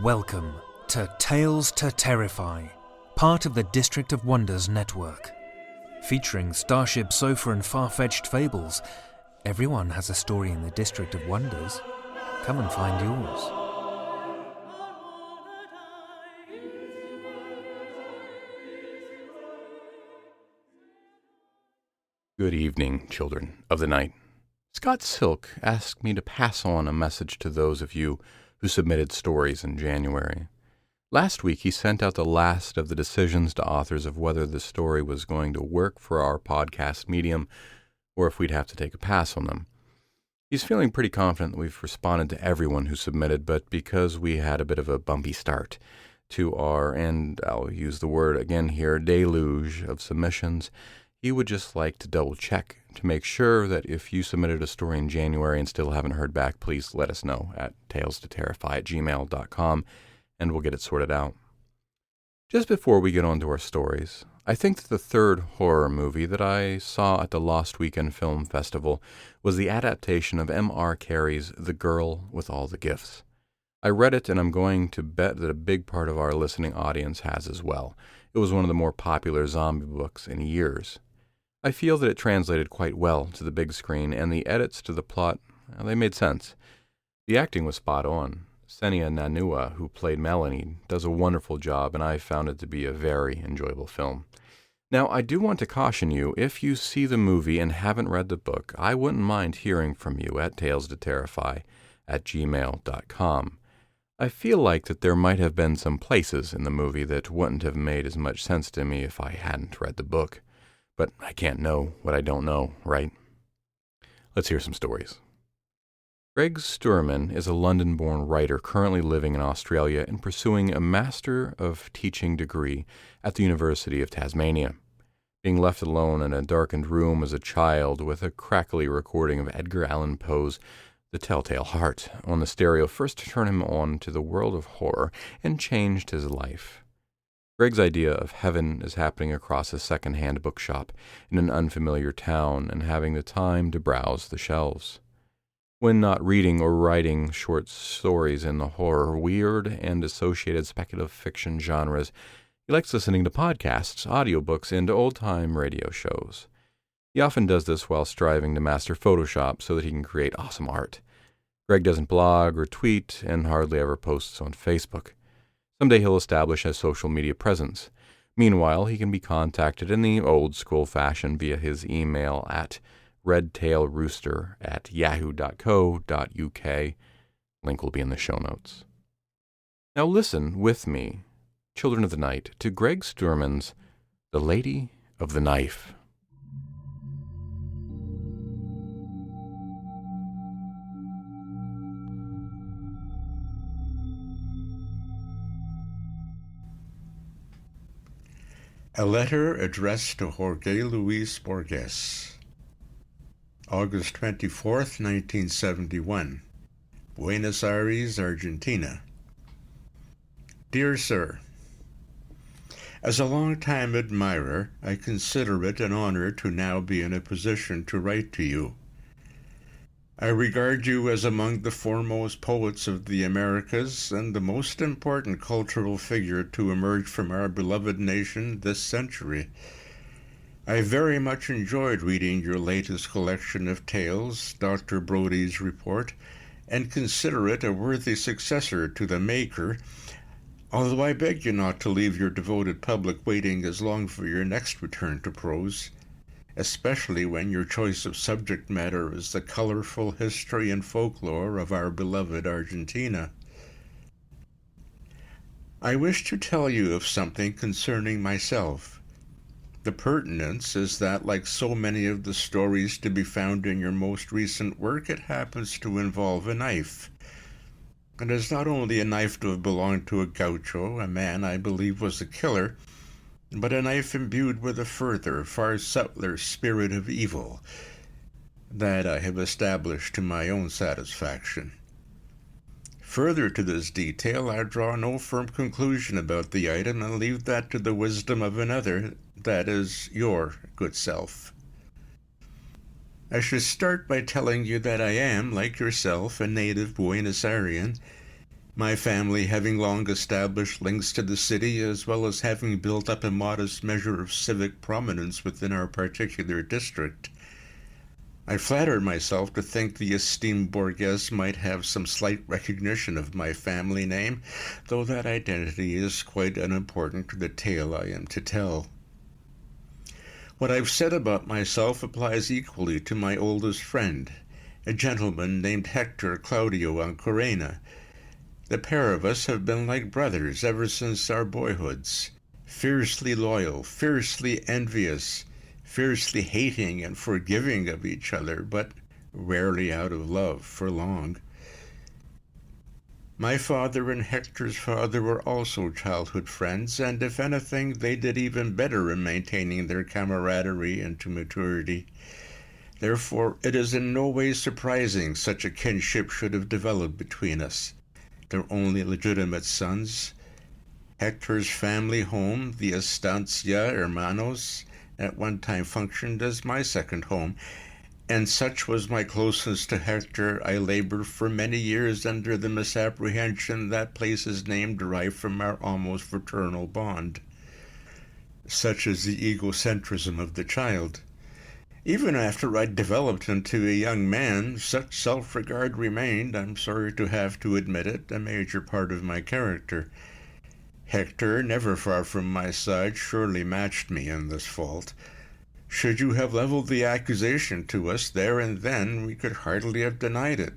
Welcome to Tales to Terrify, part of the District of Wonders network. Featuring Starship Sofa and far-fetched fables, everyone has a story in the District of Wonders. Come and find yours. Good evening, children of the night. Scott Silk asked me to pass on a message to those of you who submitted stories in January. Last week, he sent out the last of the decisions to authors of whether the story was going to work for our podcast medium or if we'd have to take a pass on them. He's feeling pretty confident that we've responded to everyone who submitted, but because we had a bit of a bumpy start to our, and I'll use the word again here, deluge of submissions, he would just like to double check to make sure that if you submitted a story in January and still haven't heard back, please let us know at talestoterrify@gmail.com and we'll get it sorted out. Just before we get on to our stories, I think that the third horror movie that I saw at the Lost Weekend Film Festival was the adaptation of M.R. Carey's The Girl with All the Gifts. I read it, and I'm going to bet that a big part of our listening audience has as well. It was one of the more popular zombie books in years. I feel that it translated quite well to the big screen, and the edits to the plot, they made sense. The acting was spot on. Senia Nanua, who played Melanie, does a wonderful job, and I found it to be a very enjoyable film. Now, I do want to caution you, if you see the movie and haven't read the book, I wouldn't mind hearing from you at talestoterrify@gmail.com. I feel like that there might have been some places in the movie that wouldn't have made as much sense to me if I hadn't read the book. But I can't know what I don't know, right? Let's hear some stories. Greg Sturman is a London-born writer currently living in Australia and pursuing a Master of Teaching degree at the University of Tasmania. Being left alone in a darkened room as a child with a crackly recording of Edgar Allan Poe's The Telltale Heart on the stereo first turned him on to the world of horror and changed his life. Greg's idea of heaven is happening across a second-hand bookshop in an unfamiliar town and having the time to browse the shelves. When not reading or writing short stories in the horror, weird, and associated speculative fiction genres, he likes listening to podcasts, audiobooks, and old-time radio shows. He often does this while striving to master Photoshop so that he can create awesome art. Greg doesn't blog or tweet and hardly ever posts on Facebook. Someday he'll establish a social media presence. Meanwhile, he can be contacted in the old-school fashion via his email at redtailrooster@yahoo.co.uk. Link will be in the show notes. Now listen with me, children of the night, to Greg Sturman's The Lady of the Knife. A letter addressed to Jorge Luis Borges. August 24th, 1971. Buenos Aires, Argentina. Dear Sir, as a long-time admirer, I consider it an honor to now be in a position to write to you. I regard you as among the foremost poets of the Americas and the most important cultural figure to emerge from our beloved nation this century. I very much enjoyed reading your latest collection of tales, Dr. Brody's Report, and consider it a worthy successor to The Maker, although I beg you not to leave your devoted public waiting as long for your next return to prose, especially when your choice of subject matter is the colorful history and folklore of our beloved Argentina. I wish to tell you of something concerning myself. The pertinence is that, like so many of the stories to be found in your most recent work, it happens to involve a knife. It is not only a knife to have belonged to a gaucho, a man I believe was a killer, but a knife imbued with a further, far subtler spirit of evil. That I have established to my own satisfaction. Further to this detail, I draw no firm conclusion about the item and leave that to the wisdom of another, that is, your good self. I should start by telling you that I am, like yourself, a native Buenos Airean, My family having long established links to the city, as well as having built up a modest measure of civic prominence within our particular district, I flattered myself to think the esteemed Borges might have some slight recognition of my family name, though that identity is quite unimportant to the tale I am to tell. What I've said about myself applies equally to my oldest friend, a gentleman named Hector Claudio Ancorena. The pair of us have been like brothers ever since our boyhoods, fiercely loyal, fiercely envious, fiercely hating and forgiving of each other, but rarely out of love for long. My father and Hector's father were also childhood friends, and if anything, they did even better in maintaining their camaraderie into maturity. Therefore, it is in no way surprising such a kinship should have developed between us. Their only legitimate sons, Hector's family home, the Estancia Hermanos, at one time functioned as my second home, and such was my closeness to Hector, I labored for many years under the misapprehension that place's name derived from our almost fraternal bond. Such is the egocentrism of the child. Even after I developed into a young man, such self-regard remained, I'm sorry to have to admit it, a major part of my character. Hector, never far from my side, surely matched me in this fault. Should you have leveled the accusation to us there and then, we could hardly have denied it.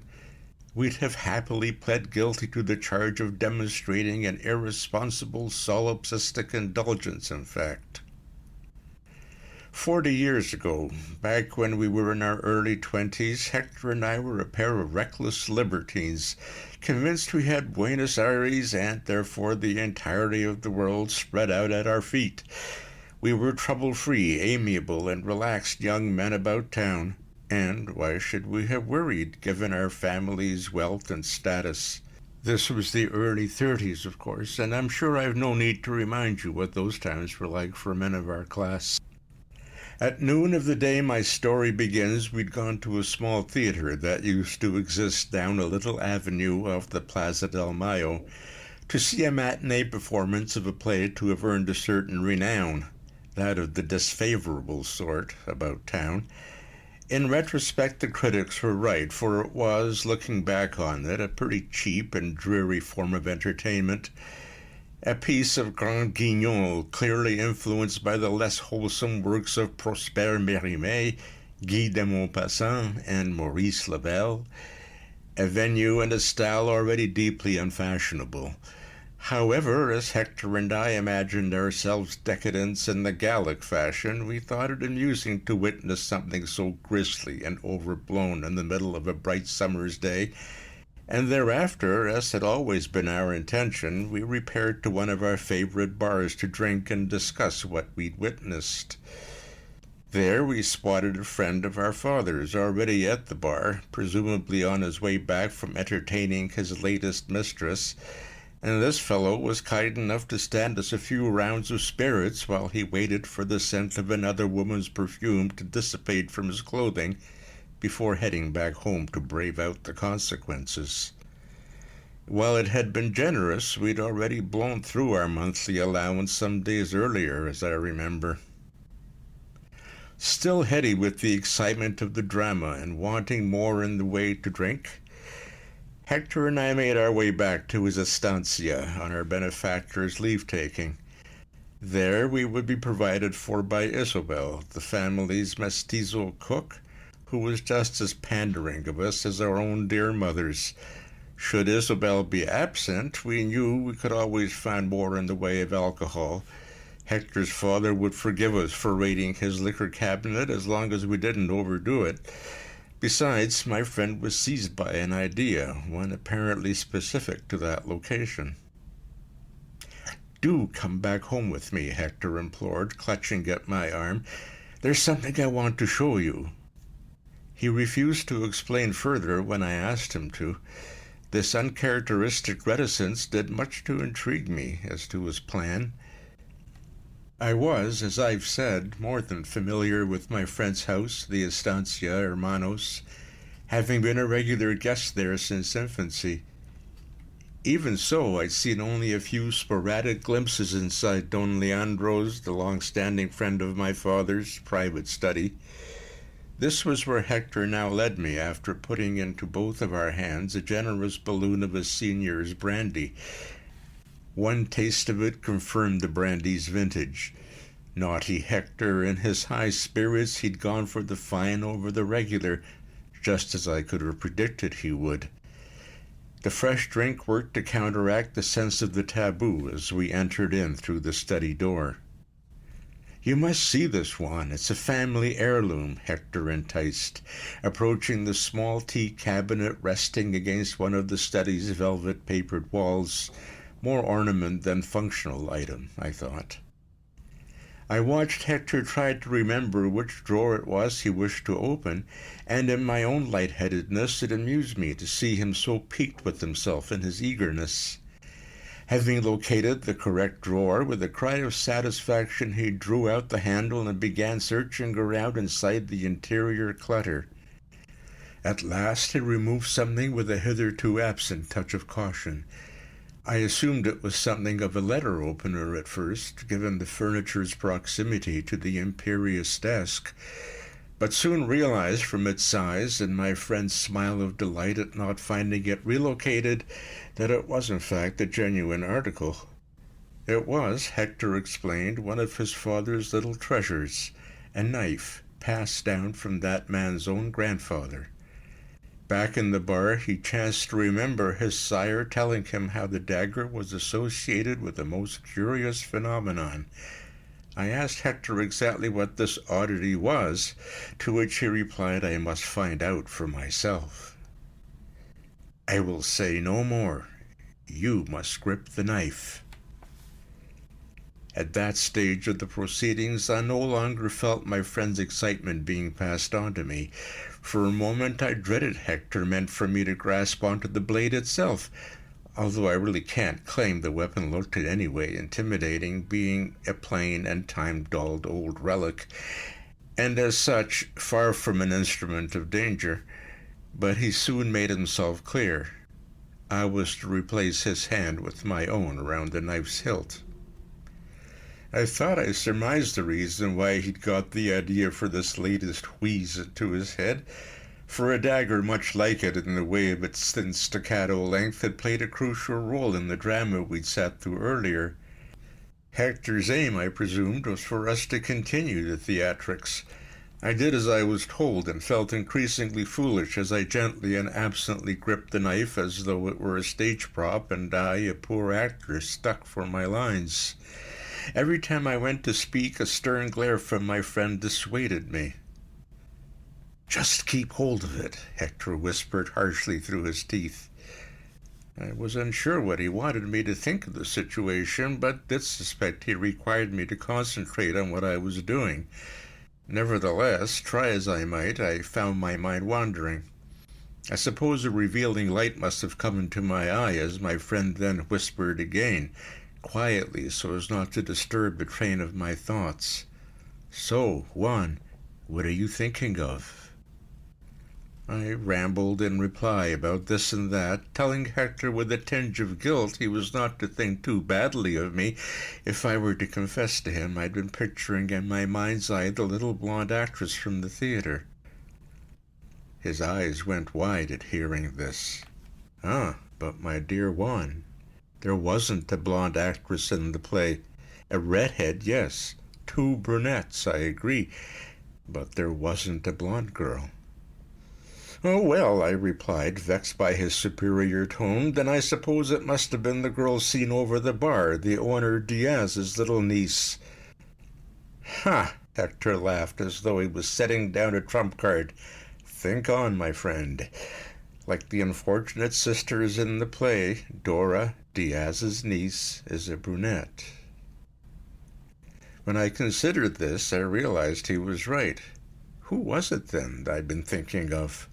We'd have happily pled guilty to the charge of demonstrating an irresponsible solipsistic indulgence, in fact. 40 years ago, back when we were in our early 20s, Hector and I were a pair of reckless libertines, convinced we had Buenos Aires and therefore the entirety of the world spread out at our feet. We were trouble-free, amiable, and relaxed young men about town, and why should we have worried, given our family's wealth and status? This was the early 30s, of course, and I'm sure I've no need to remind you what those times were like for men of our class. At noon of the day my story begins, we'd gone to a small theater that used to exist down a little avenue off the Plaza del Mayo to see a matinee performance of a play to have earned a certain renown, that of the disfavorable sort, about town. In retrospect, the critics were right, for it was, looking back on it, a pretty cheap and dreary form of entertainment. A piece of Grand Guignol, clearly influenced by the less wholesome works of Prosper Mérimée, Guy de Maupassant, and Maurice Lebel. A venue and a style already deeply unfashionable. However, as Hector and I imagined ourselves decadents in the Gallic fashion, we thought it amusing to witness something so grisly and overblown in the middle of a bright summer's day, and thereafter, as had always been our intention, we repaired to one of our favorite bars to drink and discuss what we'd witnessed. There we spotted a friend of our father's already at the bar, presumably on his way back from entertaining his latest mistress, and this fellow was kind enough to stand us a few rounds of spirits while he waited for the scent of another woman's perfume to dissipate from his clothing before heading back home to brave out the consequences. While it had been generous, we'd already blown through our monthly allowance some days earlier, as I remember. Still heady with the excitement of the drama and wanting more in the way to drink, Hector and I made our way back to his estancia on our benefactor's leave-taking. There we would be provided for by Isabel, the family's mestizo cook, who was just as pandering of us as our own dear mothers. Should Isabel be absent, we knew we could always find more in the way of alcohol. Hector's father would forgive us for raiding his liquor cabinet as long as we didn't overdo it. Besides, my friend was seized by an idea, one apparently specific to that location. "Do come back home with me," Hector implored, clutching at my arm. "There's something I want to show you." He refused to explain further when I asked him to. This uncharacteristic reticence did much to intrigue me as to his plan. I was, as I've said, more than familiar with my friend's house, the Estancia Hermanos, having been a regular guest there since infancy. Even so, I'd seen only a few sporadic glimpses inside Don Leandro's, the long-standing friend of my father's, private study. This was where Hector now led me after putting into both of our hands a generous balloon of his senior's brandy. One taste of it confirmed the brandy's vintage. Naughty Hector, in his high spirits, he'd gone for the fine over the regular, just as I could have predicted he would. The fresh drink worked to counteract the sense of the taboo as we entered in through the study door. "You must see this one. It's a family heirloom," Hector enticed, approaching the small tea cabinet resting against one of the study's velvet-papered walls. More ornament than functional item, I thought. I watched Hector try to remember which drawer it was he wished to open, and in my own lightheadedness it amused me to see him so piqued with himself in his eagerness. Having located the correct drawer, with a cry of satisfaction he drew out the handle and began searching around inside the interior clutter. At last he removed something with a hitherto absent touch of caution. I assumed it was something of a letter opener at first, given the furniture's proximity to the imperious desk, but soon realized from its size and my friend's smile of delight at not finding it relocated that it was in fact a genuine article. It was, Hector explained, one of his father's little treasures, a knife passed down from that man's own grandfather. Back in the bar, he chanced to remember his sire telling him how the dagger was associated with a most curious phenomenon. I asked Hector exactly what this oddity was, to which he replied I must find out for myself. "I will say no more. You must grip the knife." At that stage of the proceedings, I no longer felt my friend's excitement being passed on to me. For a moment I dreaded Hector meant for me to grasp onto the blade itself, although I really can't claim the weapon looked in any way intimidating, being a plain and time-dulled old relic, and as such far from an instrument of danger. But he soon made himself clear. I was to replace his hand with my own around the knife's hilt. I thought I surmised the reason why he'd got the idea for this latest wheeze into his head, for a dagger much like it in the way of its thin staccato length had played a crucial role in the drama we'd sat through earlier. Hector's aim, I presumed, was for us to continue the theatrics. I did as I was told and felt increasingly foolish as I gently and absently gripped the knife as though it were a stage prop and I, a poor actor, stuck for my lines. Every time I went to speak, a stern glare from my friend dissuaded me. "Just keep hold of it," Hector whispered harshly through his teeth. I was unsure what he wanted me to think of the situation, but did suspect he required me to concentrate on what I was doing. Nevertheless, try as I might, I found my mind wandering. I suppose a revealing light must have come into my eye as my friend then whispered again, quietly so as not to disturb the train of my thoughts. "So, Juan, what are you thinking of?" I rambled in reply about this and that, telling Hector with a tinge of guilt he was not to think too badly of me if I were to confess to him I'd been picturing in my mind's eye the little blonde actress from the theater. His eyes went wide at hearing this. "Ah, but my dear Juan, there wasn't a blonde actress in the play. A redhead, yes. 2 brunettes, I agree. But there wasn't a blonde girl." "Oh, well," I replied, vexed by his superior tone, "then I suppose it must have been the girl seen over the bar, the owner Diaz's little niece." "Ha!" Hector laughed as though he was setting down a trump card. "Think on, my friend. Like the unfortunate sisters in the play, Dora, Diaz's niece, is a brunette." When I considered this, I realized he was right. Who was it, then, I'd been thinking of?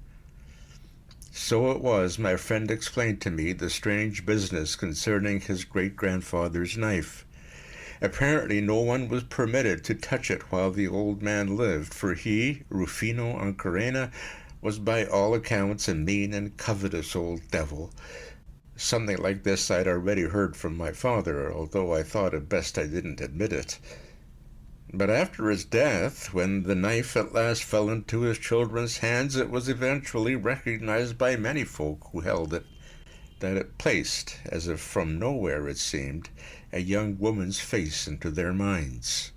So it was my friend explained to me the strange business concerning his great-grandfather's knife. Apparently no one was permitted to touch it while the old man lived, for he, Rufino Ancarena, was by all accounts a mean and covetous old devil. Something like this I'd already heard from my father, although I thought it best I didn't admit it. But after his death, when the knife at last fell into his children's hands, it was eventually recognized by many folk who held it, that it placed, as if from nowhere it seemed, a young woman's face into their minds.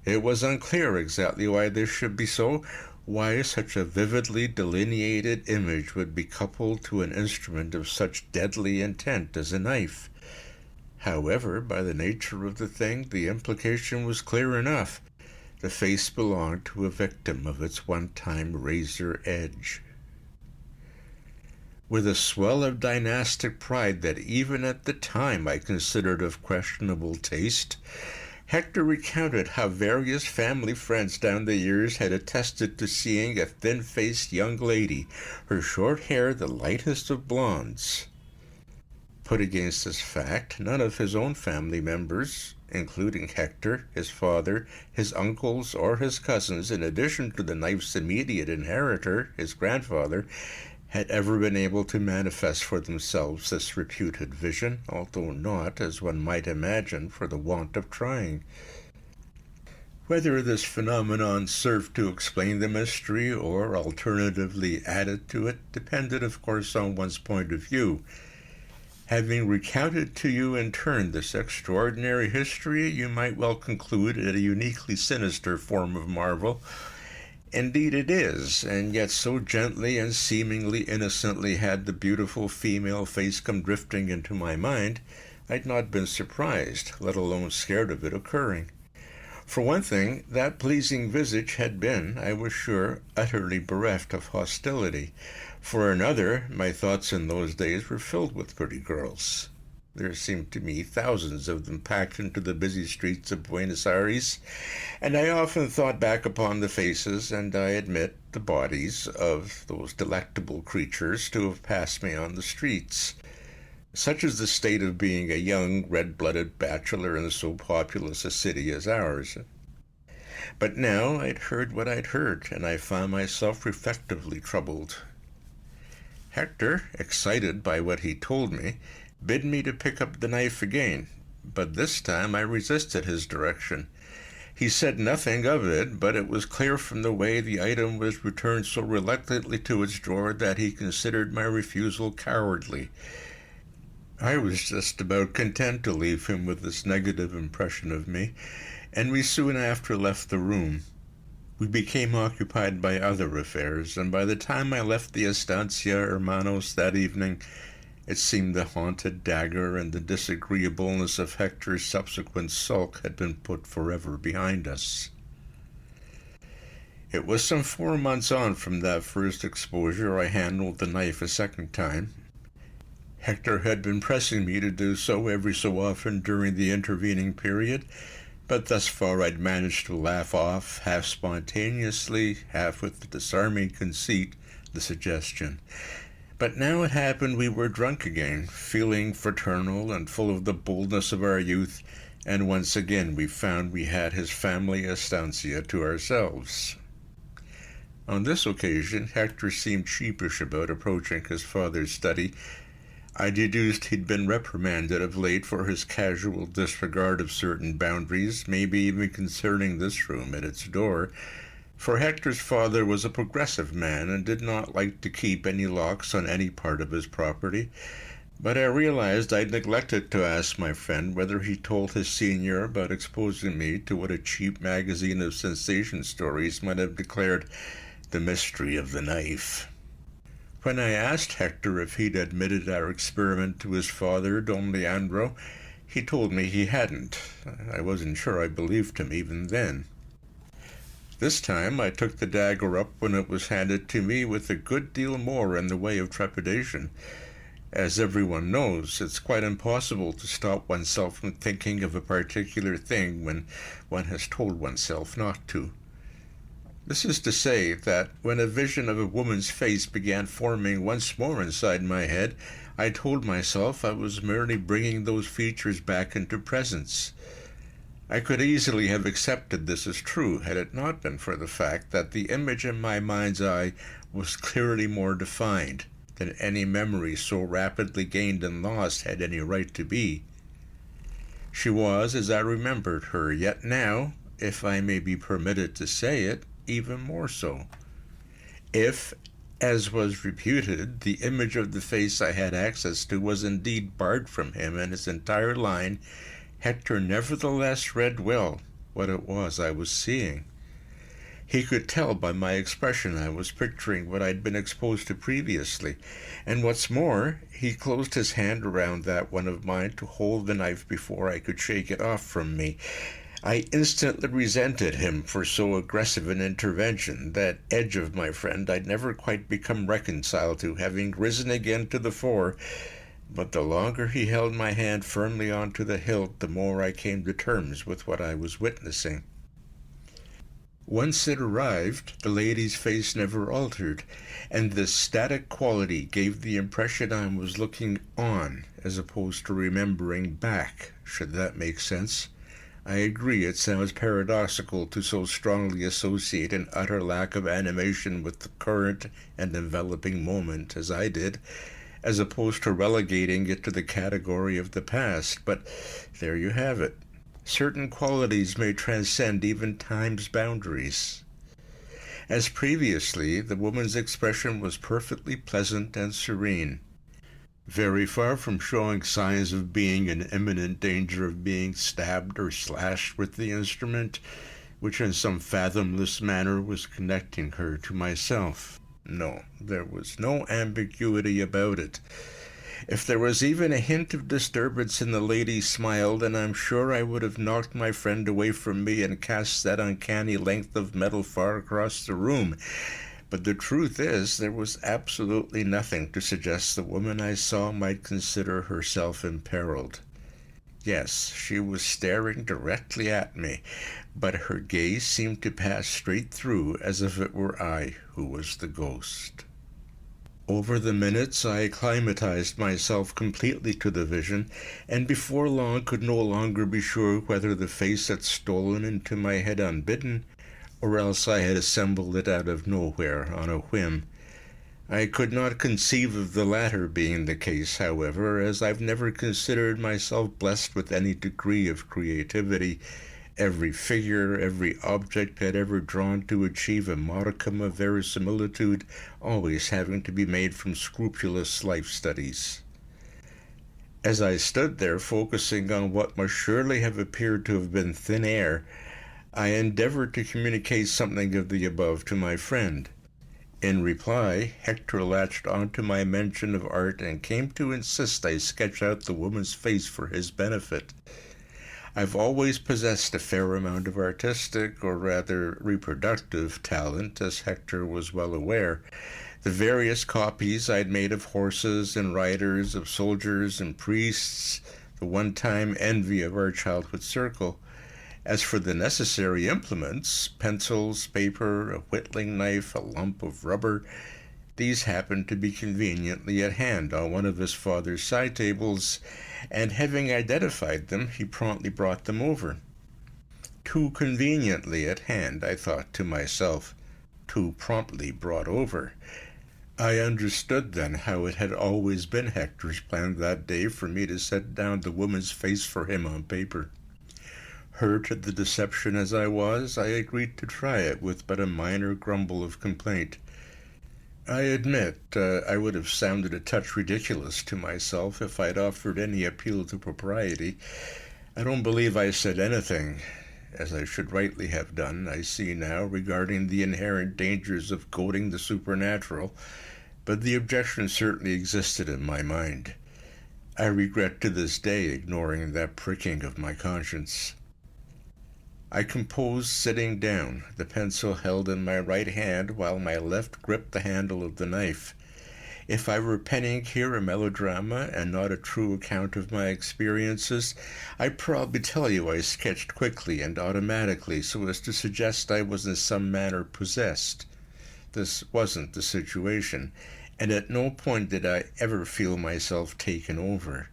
It was unclear exactly why this should be so, why such a vividly delineated image would be coupled to an instrument of such deadly intent as a knife. However, by the nature of the thing, the implication was clear enough. The face belonged to a victim of its one-time razor edge. With a swell of dynastic pride that even at the time I considered of questionable taste, Hector recounted how various family friends down the years had attested to seeing a thin-faced young lady, her short hair the lightest of blondes. Put against this fact, none of his own family members, including Hector, his father, his uncles, or his cousins, in addition to the knife's immediate inheritor, his grandfather, had ever been able to manifest for themselves this reputed vision, although not, as one might imagine, for the want of trying. Whether this phenomenon served to explain the mystery or alternatively added to it depended, of course, on one's point of view. Having recounted to you in turn this extraordinary history, you might well conclude it a uniquely sinister form of marvel. Indeed it is, and yet so gently and seemingly innocently had the beautiful female face come drifting into my mind, I'd not been surprised, let alone scared of it occurring. For one thing, that pleasing visage had been, I was sure, utterly bereft of hostility. For another, my thoughts in those days were filled with pretty girls. There seemed to me thousands of them packed into the busy streets of Buenos Aires, and I often thought back upon the faces, and I admit the bodies, of those delectable creatures to have passed me on the streets. Such is the state of being a young, red-blooded bachelor in so populous a city as ours. But now I'd heard what I'd heard, and I found myself reflectively troubled. Hector, excited by what he told me, bid me to pick up the knife again, but this time I resisted his direction. He said nothing of it, but it was clear from the way the item was returned so reluctantly to its drawer that he considered my refusal cowardly. I was just about content to leave him with this negative impression of me, and we soon after left the room. We became occupied by other affairs, and by the time I left the Estancia Hermanos that evening, it seemed the haunted dagger and the disagreeableness of Hector's subsequent sulk had been put forever behind us. It was some 4 months on from that first exposure I handled the knife a second time. Hector had been pressing me to do so every so often during the intervening period, but thus far I'd managed to laugh off, half spontaneously, half with the disarming conceit, the suggestion. But now it happened we were drunk again, feeling fraternal and full of the boldness of our youth, and once again we found we had his family estancia to ourselves. On this occasion Hector seemed sheepish about approaching his father's study. I deduced he'd been reprimanded of late for his casual disregard of certain boundaries, maybe even concerning this room and its door, for Hector's father was a progressive man and did not like to keep any locks on any part of his property. But I realized I'd neglected to ask my friend whether he told his senior about exposing me to what a cheap magazine of sensation stories might have declared the mystery of the knife. When I asked Hector if he'd admitted our experiment to his father, Don Leandro, he told me he hadn't. I wasn't sure I believed him even then. This time I took the dagger up when it was handed to me with a good deal more in the way of trepidation. As everyone knows, it's quite impossible to stop oneself from thinking of a particular thing when one has told oneself not to. This is to say that when a vision of a woman's face began forming once more inside my head, I told myself I was merely bringing those features back into presence. I could easily have accepted this as true had it not been for the fact that the image in my mind's eye was clearly more defined, than any memory so rapidly gained and lost had any right to be. She was as I remembered her, yet now, if I may be permitted to say it, even more so. If, as was reputed, the image of the face I had access to was indeed barred from him and his entire line, Hector nevertheless read well what it was I was seeing. He could tell by my expression I was picturing what I'd been exposed to previously, and what's more, he closed his hand around that one of mine to hold the knife before I could shake it off from me. I instantly resented him for so aggressive an intervention. That edge of my friend I'd never quite become reconciled to, having risen again to the fore, but the longer he held my hand firmly onto the hilt, the more I came to terms with what I was witnessing. Once it arrived, the lady's face never altered, and this static quality gave the impression I was looking on as opposed to remembering back, should that make sense. I agree it sounds paradoxical to so strongly associate an utter lack of animation with the current and enveloping moment, as I did, as opposed to relegating it to the category of the past, but there you have it. Certain qualities may transcend even time's boundaries. As previously, the woman's expression was perfectly pleasant and serene, very far from showing signs of being in imminent danger of being stabbed or slashed with the instrument, which in some fathomless manner was connecting her to myself. No, there was no ambiguity about it. If there was even a hint of disturbance in the lady's smile, then I'm sure I would have knocked my friend away from me and cast that uncanny length of metal far across the room. But the truth is, there was absolutely nothing to suggest the woman I saw might consider herself imperiled. Yes, she was staring directly at me, but her gaze seemed to pass straight through as if it were I who was the ghost. Over the minutes I acclimatized myself completely to the vision, and before long could no longer be sure whether the face had stolen into my head unbidden, or else I had assembled it out of nowhere on a whim. I could not conceive of the latter being the case, however, as I've never considered myself blessed with any degree of creativity. Every figure, every object had ever drawn to achieve a modicum of verisimilitude, always having to be made from scrupulous life studies. As I stood there focusing on what must surely have appeared to have been thin air, I endeavored to communicate something of the above to my friend. In reply, Hector latched onto my mention of art and came to insist I sketch out the woman's face for his benefit. I've always possessed a fair amount of artistic, or rather reproductive, talent, as Hector was well aware. The various copies I'd made of horses and riders, of soldiers and priests, the one-time envy of our childhood circle. As for the necessary implements, pencils, paper, a whittling knife, a lump of rubber, these happened to be conveniently at hand on one of his father's side tables, and having identified them, he promptly brought them over. Too conveniently at hand, I thought to myself, too promptly brought over. I understood then how it had always been Hector's plan that day for me to set down the woman's face for him on paper. Hurt at the deception as I was, I agreed to try it with but a minor grumble of complaint. I admit I would have sounded a touch ridiculous to myself if I'd offered any appeal to propriety. I don't believe I said anything, as I should rightly have done, I see now, regarding the inherent dangers of goading the supernatural, but the objection certainly existed in my mind. I regret to this day ignoring that pricking of my conscience. I composed sitting down, the pencil held in my right hand while my left gripped the handle of the knife. If I were penning here a melodrama and not a true account of my experiences, I'd probably tell you I sketched quickly and automatically so as to suggest I was in some manner possessed. This wasn't the situation, and at no point did I ever feel myself taken over.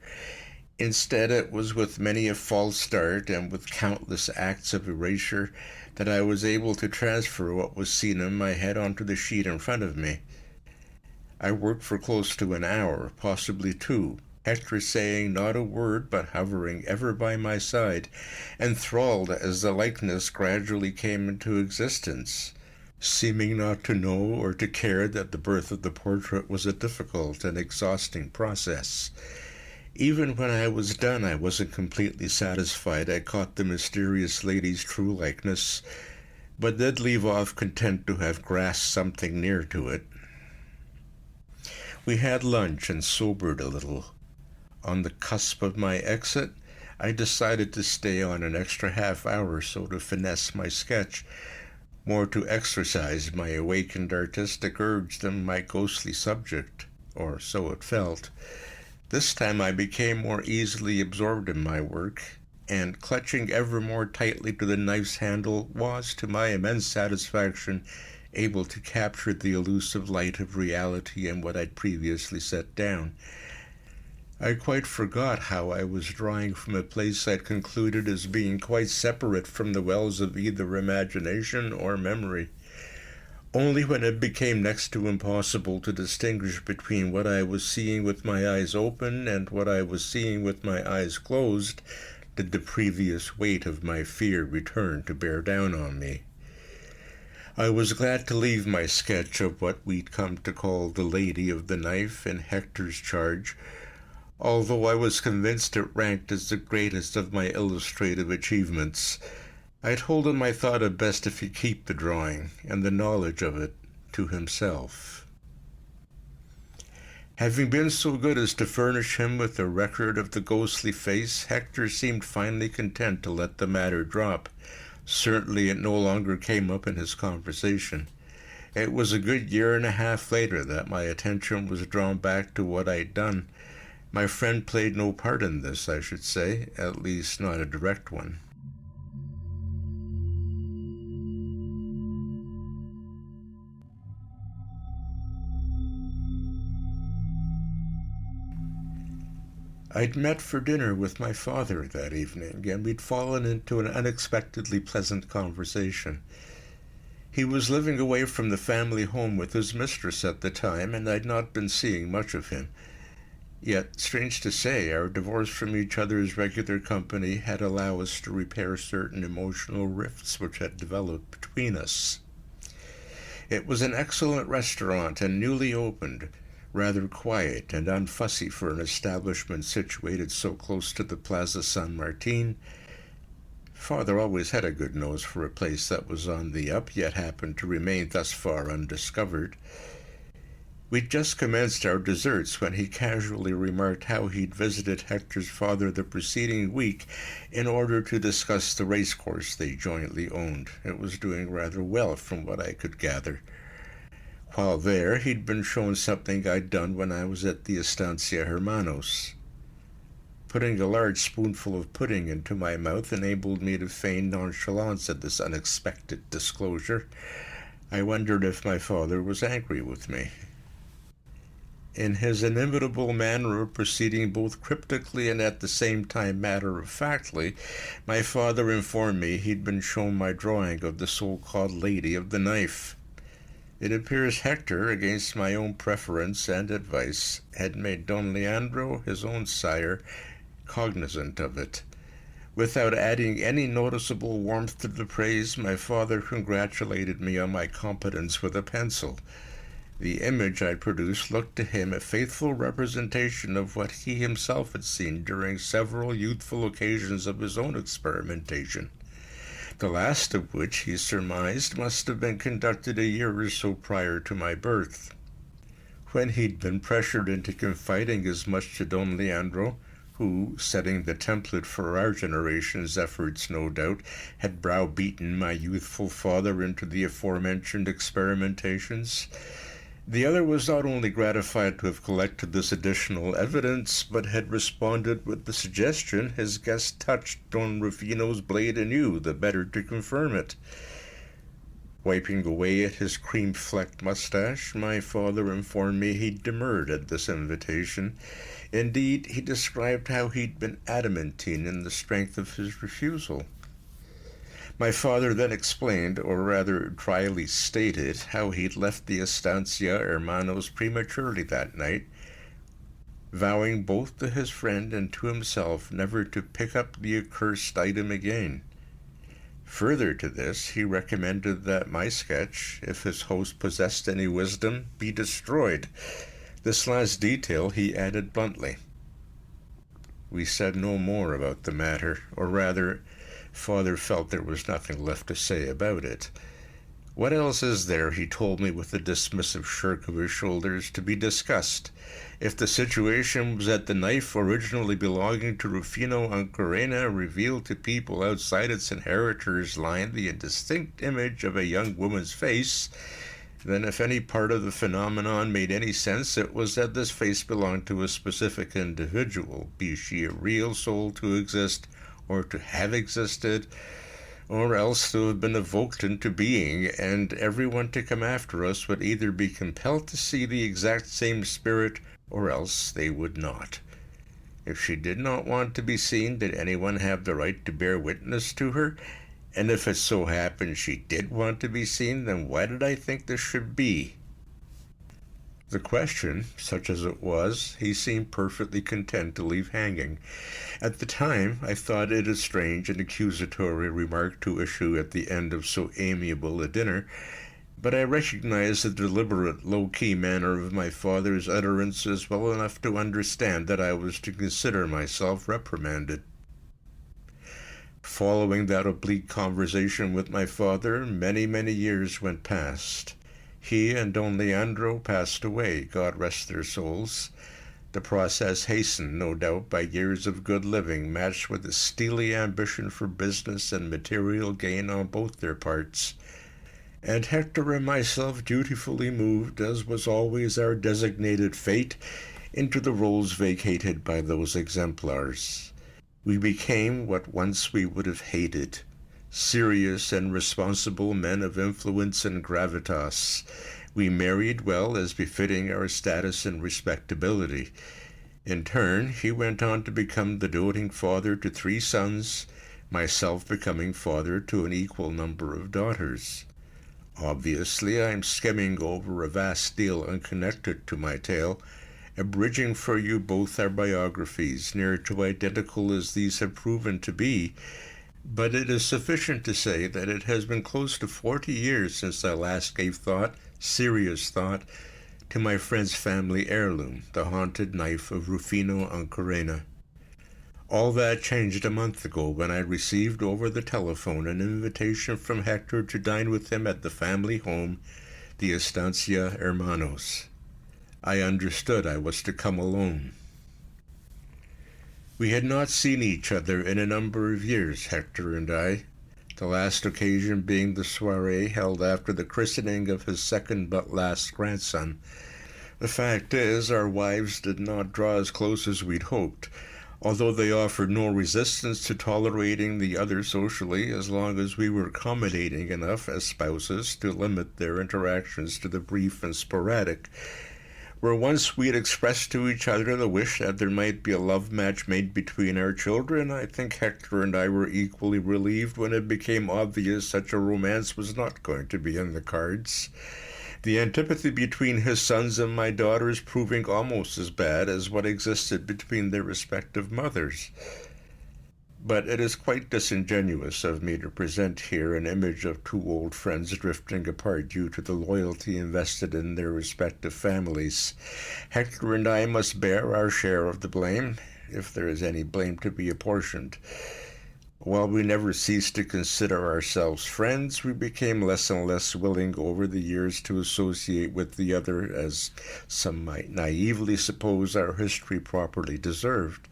Instead, it was with many a false start and with countless acts of erasure that I was able to transfer what was seen in my head onto the sheet in front of me. I worked for close to an hour, possibly two, Hector saying not a word but hovering ever by my side, enthralled as the likeness gradually came into existence, seeming not to know or to care that the birth of the portrait was a difficult and exhausting process. Even when I was done, I wasn't completely satisfied I caught the mysterious lady's true likeness, but did leave off content to have grasped something near to it. We had lunch and sobered a little. On the cusp of my exit, I decided to stay on an extra half hour or so to finesse my sketch, more to exercise my awakened artistic urge than my ghostly subject, or so it felt. This time I became more easily absorbed in my work, and clutching ever more tightly to the knife's handle was, to my immense satisfaction, able to capture the elusive light of reality in what I'd previously set down. I quite forgot how I was drawing from a place I'd concluded as being quite separate from the wells of either imagination or memory. Only when it became next to impossible to distinguish between what I was seeing with my eyes open and what I was seeing with my eyes closed did the previous weight of my fear return to bear down on me. I was glad to leave my sketch of what we'd come to call the Lady of the Knife in Hector's charge, although I was convinced it ranked as the greatest of my illustrative achievements. I told him I thought it best if he keep the drawing, and the knowledge of it, to himself. Having been so good as to furnish him with a record of the ghostly face, Hector seemed finally content to let the matter drop. Certainly it no longer came up in his conversation. It was a good year and a half later that my attention was drawn back to what I'd done. My friend played no part in this, I should say, at least not a direct one. I'd met for dinner with my father that evening, and we'd fallen into an unexpectedly pleasant conversation. He was living away from the family home with his mistress at the time, and I'd not been seeing much of him. Yet, strange to say, our divorce from each other's regular company had allowed us to repair certain emotional rifts which had developed between us. It was an excellent restaurant and newly opened, rather quiet and unfussy for an establishment situated so close to the Plaza San Martin. Father always had a good nose for a place that was on the up, yet happened to remain thus far undiscovered. We'd just commenced our desserts when he casually remarked how he'd visited Hector's father the preceding week in order to discuss the racecourse they jointly owned. It was doing rather well from what I could gather. While there, he'd been shown something I'd done when I was at the Estancia Hermanos. Putting a large spoonful of pudding into my mouth enabled me to feign nonchalance at this unexpected disclosure. I wondered if my father was angry with me. In his inimitable manner of proceeding both cryptically and at the same time matter-of-factly, my father informed me he'd been shown my drawing of the so-called Lady of the Knife. It appears Hector, against my own preference and advice, had made Don Leandro, his own sire, cognizant of it. Without adding any noticeable warmth to the praise, my father congratulated me on my competence with a pencil. The image I produced looked to him a faithful representation of what he himself had seen during several youthful occasions of his own experimentation, the last of which, he surmised, must have been conducted a year or so prior to my birth. When he'd been pressured into confiding as much to Don Leandro, who, setting the template for our generation's efforts, no doubt, had browbeaten my youthful father into the aforementioned experimentations, the other was not only gratified to have collected this additional evidence, but had responded with the suggestion his guest touched Don Rufino's blade anew, the better to confirm it. Wiping away at his cream-flecked mustache, my father informed me he'd demurred at this invitation. Indeed, he described how he'd been adamantine in the strength of his refusal. My father then explained, or rather dryly stated, how he'd left the Estancia Hermanos prematurely that night, vowing both to his friend and to himself never to pick up the accursed item again. Further to this, he recommended that my sketch, if his host possessed any wisdom, be destroyed. This last detail he added bluntly. We said no more about the matter, or rather, Father felt there was nothing left to say about it. What else is there, he told me with a dismissive shirk of his shoulders, to be discussed? If the situation was that the knife originally belonging to Rufino Ancorena revealed to people outside its inheritor's line the indistinct image of a young woman's face, then if any part of the phenomenon made any sense, it was that this face belonged to a specific individual, be she a real soul to exist or to have existed, or else to have been evoked into being, and everyone to come after us would either be compelled to see the exact same spirit, or else they would not. If she did not want to be seen, did anyone have the right to bear witness to her? And if it so happened she did want to be seen, then why did I think this should be? The question, such as it was, he seemed perfectly content to leave hanging. At the time, I thought it a strange and accusatory remark to issue at the end of so amiable a dinner, but I recognized the deliberate, low-key manner of my father's utterances well enough to understand that I was to consider myself reprimanded. Following that oblique conversation with my father, many, many years went past. He and Don Leandro passed away, God rest their souls. The process hastened, no doubt, by years of good living, matched with a steely ambition for business and material gain on both their parts. And Hector and myself dutifully moved, as was always our designated fate, into the roles vacated by those exemplars. We became what once we would have hated, serious and responsible men of influence and gravitas. We married well, as befitting our status and respectability. In turn, he went on to become the doting father to 3 sons, myself becoming father to an equal number of daughters. Obviously, I am skimming over a vast deal unconnected to my tale, abridging for you both our biographies, near to identical as these have proven to be, but it is sufficient to say that it has been close to 40 years since I last gave thought, serious thought, to my friend's family heirloom, the haunted knife of Rufino Ancorena. All that changed a month ago when I received over the telephone an invitation from Hector to dine with him at the family home, the Estancia Hermanos. I understood I was to come alone. We had not seen each other in a number of years, Hector and I, the last occasion being the soirée held after the christening of his second but last grandson. The fact is, our wives did not draw as close as we'd hoped, although they offered no resistance to tolerating the other socially as long as we were accommodating enough as spouses to limit their interactions to the brief and sporadic. Where once we had expressed to each other the wish that there might be a love match made between our children, I think Hector and I were equally relieved when it became obvious such a romance was not going to be in the cards. The antipathy between his sons and my daughters proving almost as bad as what existed between their respective mothers. But it is quite disingenuous of me to present here an image of 2 old friends drifting apart due to the loyalty invested in their respective families. Hector and I must bear our share of the blame, if there is any blame to be apportioned. While we never ceased to consider ourselves friends, we became less and less willing over the years to associate with the other, as some might naively suppose our history properly deserved.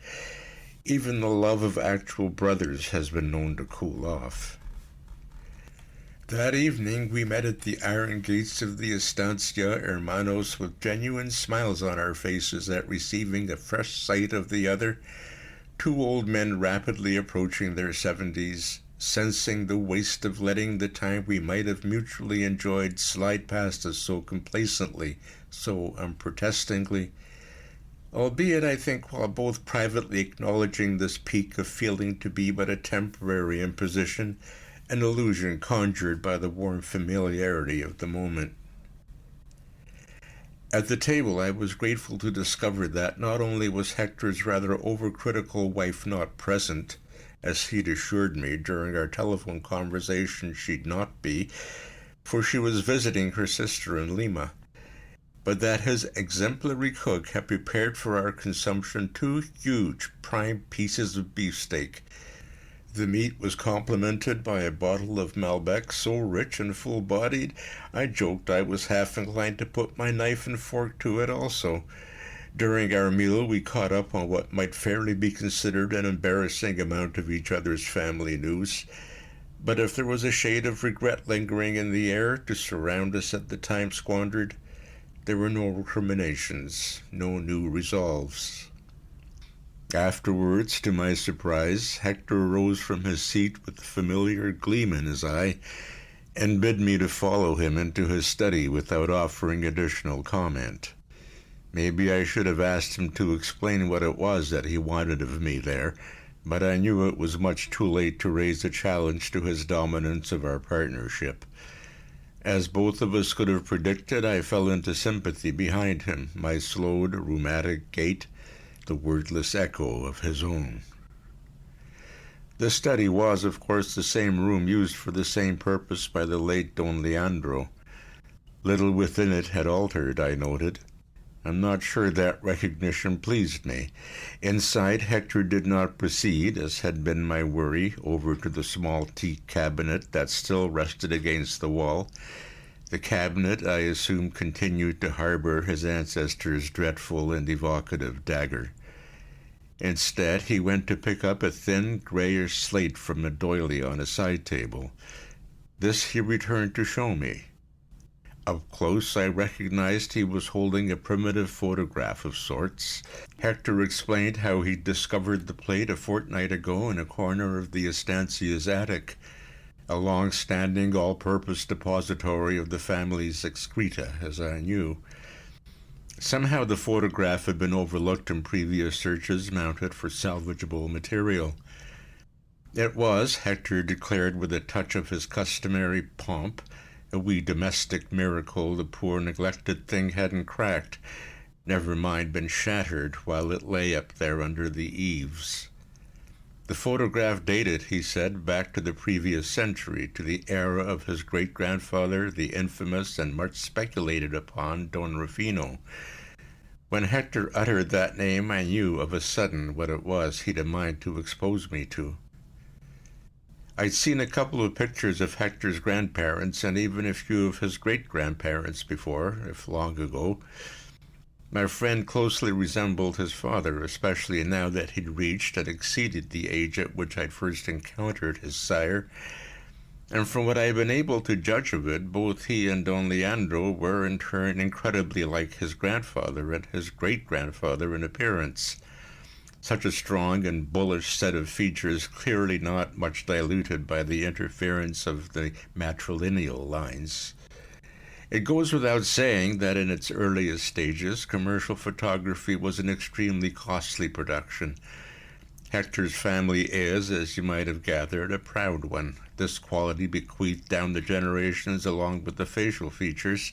Even the love of actual brothers has been known to cool off. That evening we met at the iron gates of the Estancia Hermanos with genuine smiles on our faces at receiving a fresh sight of the other, 2 old men rapidly approaching their 70s, sensing the waste of letting the time we might have mutually enjoyed slide past us so complacently, so unprotestingly. Albeit, I think, while both privately acknowledging this peak of feeling to be but a temporary imposition, an illusion conjured by the warm familiarity of the moment. At the table, I was grateful to discover that not only was Hector's rather overcritical wife not present, as he'd assured me during our telephone conversation she'd not be, for she was visiting her sister in Lima, but that his exemplary cook had prepared for our consumption 2 huge prime pieces of beefsteak. The meat was complemented by a bottle of Malbec so rich and full-bodied, I joked I was half inclined to put my knife and fork to it also. During our meal, we caught up on what might fairly be considered an embarrassing amount of each other's family news. But if there was a shade of regret lingering in the air to surround us at the time squandered, there were no recriminations, no new resolves. Afterwards, to my surprise, Hector rose from his seat with a familiar gleam in his eye and bid me to follow him into his study without offering additional comment. Maybe I should have asked him to explain what it was that he wanted of me there, but I knew it was much too late to raise a challenge to his dominance of our partnership. As both of us could have predicted, I fell into sympathy behind him, my slowed, rheumatic gait the wordless echo of his own. The study was, of course, the same room used for the same purpose by the late Don Leandro. Little within it had altered, I noted. I'm not sure that recognition pleased me. Inside, Hector did not proceed, as had been my worry, over to the small teak cabinet that still rested against the wall. The cabinet, I assumed, continued to harbor his ancestor's dreadful and evocative dagger. Instead, he went to pick up a thin, grayish slate from a doily on a side table. This he returned to show me. Up close, I recognized he was holding a primitive photograph of sorts. Hector explained how he'd discovered the plate a fortnight ago in a corner of the estancia's attic, a long-standing all-purpose depository of the family's excreta, as I knew. Somehow the photograph had been overlooked in previous searches mounted for salvageable material. It was, Hector declared with a touch of his customary pomp, a wee domestic miracle the poor neglected thing hadn't cracked, never mind been shattered while it lay up there under the eaves. The photograph dated, he said, back to the previous century, to the era of his great-grandfather, the infamous and much speculated upon Don Rufino. When Hector uttered that name, I knew of a sudden what it was he'd a mind to expose me to. I'd seen a couple of pictures of Hector's grandparents and even a few of his great-grandparents before, if long ago. My friend closely resembled his father, especially now that he'd reached and exceeded the age at which I'd first encountered his sire, and from what I had been able to judge of it, both he and Don Leandro were in turn incredibly like his grandfather and his great-grandfather in appearance. Such a strong and bullish set of features, clearly not much diluted by the interference of the matrilineal lines. It goes without saying that in its earliest stages, commercial photography was an extremely costly production. Hector's family is, as you might have gathered, a proud one. This quality bequeathed down the generations along with the facial features,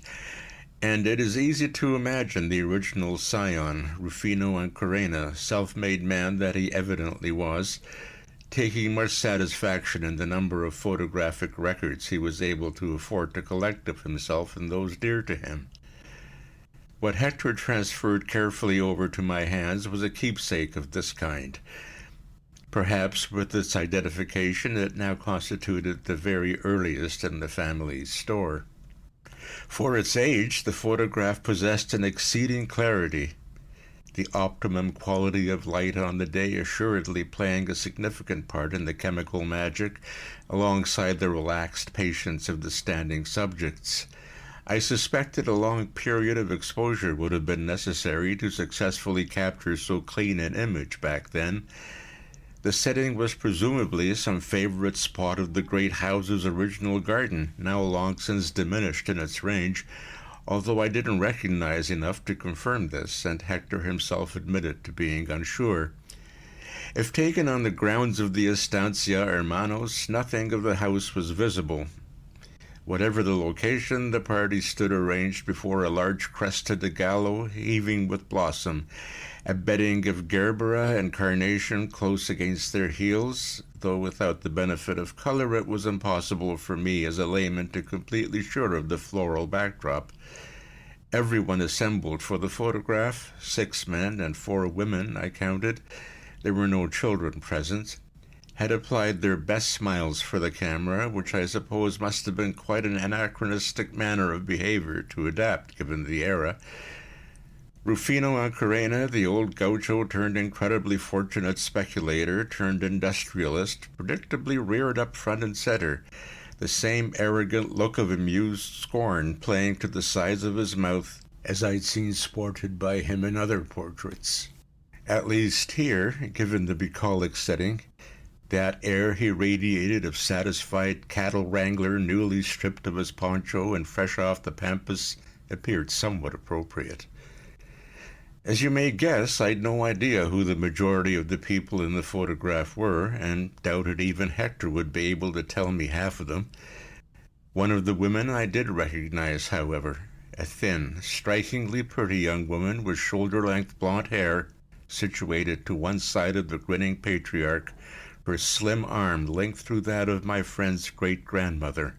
and it is easy to imagine the original scion, Rufino Ancorena, self-made man that he evidently was, taking much satisfaction in the number of photographic records he was able to afford to collect of himself and those dear to him. What Hector transferred carefully over to my hands was a keepsake of this kind. Perhaps with its identification it now constituted the very earliest in the family's store. For its age, the photograph possessed an exceeding clarity, the optimum quality of light on the day assuredly playing a significant part in the chemical magic, alongside the relaxed patience of the standing subjects. I suspected a long period of exposure would have been necessary to successfully capture so clean an image back then. The setting was presumably some favorite spot of the great house's original garden, now long since diminished in its range, although I didn't recognize enough to confirm this, and Hector himself admitted to being unsure. If taken on the grounds of the Estancia Hermanos, nothing of the house was visible. Whatever the location, the party stood arranged before a large crested gallows heaving with blossom, a bedding of gerbera and carnation close against their heels, though without the benefit of color it was impossible for me as a layman to completely sure of the floral backdrop. Everyone assembled for the photograph, 6 men and 4 women, I counted. There were no children present, had applied their best smiles for the camera, which I suppose must have been quite an anachronistic manner of behavior to adapt, given the era. Rufino Ancarena, the old gaucho turned incredibly fortunate speculator turned industrialist, predictably reared up front and center, the same arrogant look of amused scorn playing to the sides of his mouth as I'd seen sported by him in other portraits. At least here, given the bucolic setting, that air he radiated of satisfied cattle wrangler newly stripped of his poncho and fresh off the pampas appeared somewhat appropriate. As you may guess, I'd no idea who the majority of the people in the photograph were, and doubted even Hector would be able to tell me half of them. One of the women I did recognize, however, a thin, strikingly pretty young woman with shoulder-length blonde hair, situated to one side of the grinning patriarch, her slim arm linked through that of my friend's great-grandmother.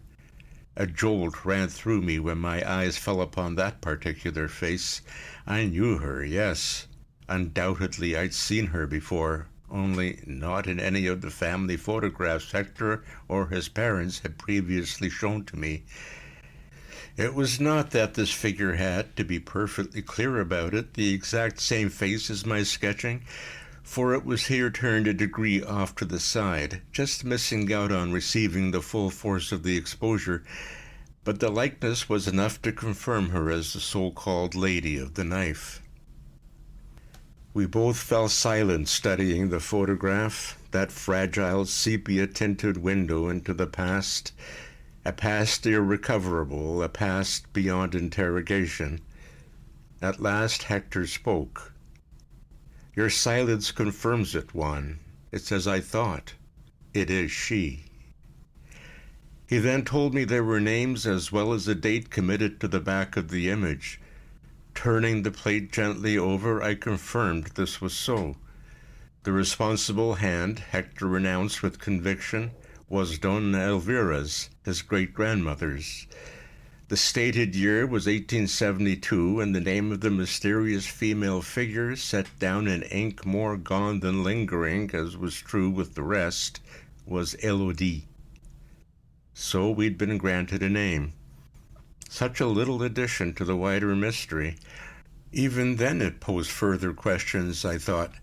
A jolt ran through me when my eyes fell upon that particular face. I knew her, yes. Undoubtedly I'd seen her before, only not in any of the family photographs Hector or his parents had previously shown to me. It was not that this figure had, to be perfectly clear about it, the exact same face as my sketching, for it was here turned a degree off to the side, just missing out on receiving the full force of the exposure, but the likeness was enough to confirm her as the so-called lady of the knife. We both fell silent studying the photograph, that fragile sepia-tinted window into the past, a past irrecoverable, a past beyond interrogation. At last Hector spoke. "Your silence confirms it, Juan. It's as I thought. It is she." He then told me there were names as well as a date committed to the back of the image. Turning the plate gently over, I confirmed this was so. The responsible hand, Hector announced with conviction, was Dona Elvira's, his great-grandmother's. The stated year was 1872, and the name of the mysterious female figure, set down in ink more gone than lingering, as was true with the rest, was Elodie. So we'd been granted a name. Such a little addition to the wider mystery. Even then it posed further questions, I thought.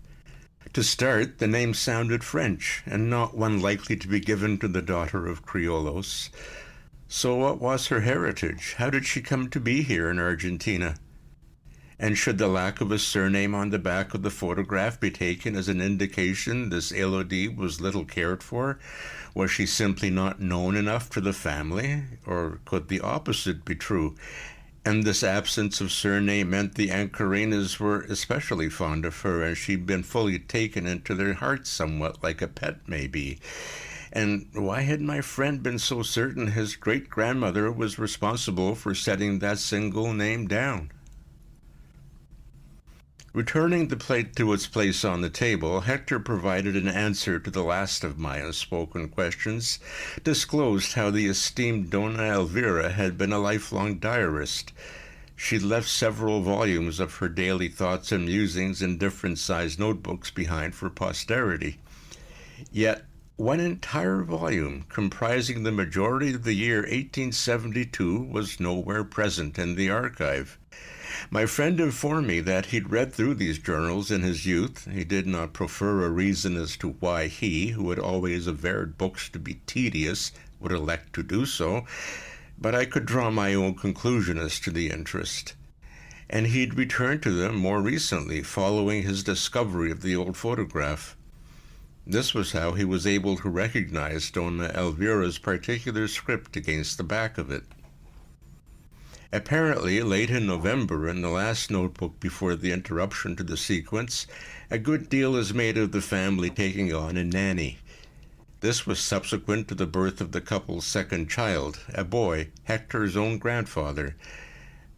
To start, the name sounded French, and not one likely to be given to the daughter of Criollos. So what was her heritage? How did she come to be here in Argentina? And should the lack of a surname on the back of the photograph be taken as an indication this Elodie was little cared for? Was she simply not known enough to the family? Or could the opposite be true? And this absence of surname meant the Ancarenas were especially fond of her, and she'd been fully taken into their hearts somewhat like a pet may be. And why had my friend been so certain his great-grandmother was responsible for setting that single name down? Returning the plate to its place on the table, Hector provided an answer to the last of my unspoken questions, disclosed how the esteemed Dona Elvira had been a lifelong diarist. She'd left several volumes of her daily thoughts and musings in different-sized notebooks behind for posterity. Yet one entire volume, comprising the majority of the year 1872, was nowhere present in the archive. My friend informed me that he'd read through these journals in his youth. He did not proffer a reason as to why he, who had always averred books to be tedious, would elect to do so, but I could draw my own conclusion as to the interest. And he'd returned to them more recently, following his discovery of the old photograph. This was how he was able to recognize Dona Elvira's particular script against the back of it. Apparently, late in November, in the last notebook before the interruption to the sequence, a good deal is made of the family taking on a nanny. This was subsequent to the birth of the couple's second child, a boy, Hector's own grandfather.